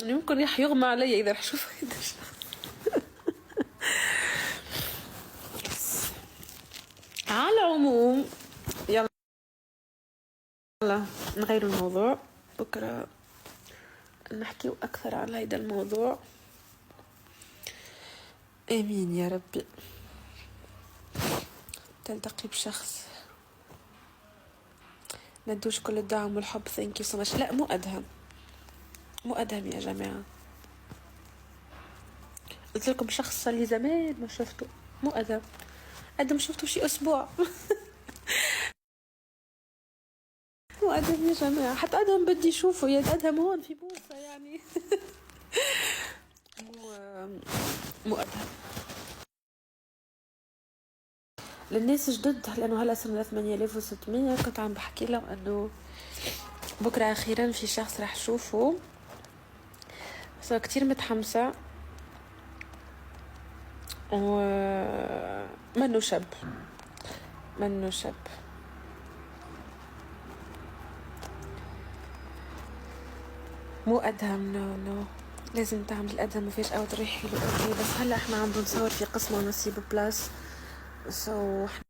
يمكن راح يغمى علي اذا راح اشوف هيدا الشخص. على العموم يلا نغير الموضوع، بكرة نحكي أكثر عن هيدا الموضوع. آمين يا ربي. تلتقي بشخص ندوش كل الدعم والحب. ثانك يو سو ماتش. لا مو أدهم، مو أدهم يا جماعة. قلت لكم شخص صار لي زمان ما شفته، مو أدهم. أدهم شفته شي أسبوع. مو أدهم يا جماعة، حتى أدهم بدي أشوفه، يا أدهم هون في بوسة يعني. مو أدهم. للناس جدد، لأنه هلا صرنا 8600. كنت عم بحكي لهم أنه بكرة أخيرا في شخص رح شوفه، بس كتير متحمسة. منه شاب، منه شاب. مو أدهم، نو لازم تعمل الأدهم، ما فيش أوت ريحي له. بس هلا احنا عم بنصور في قسم نصيب بلاس، سو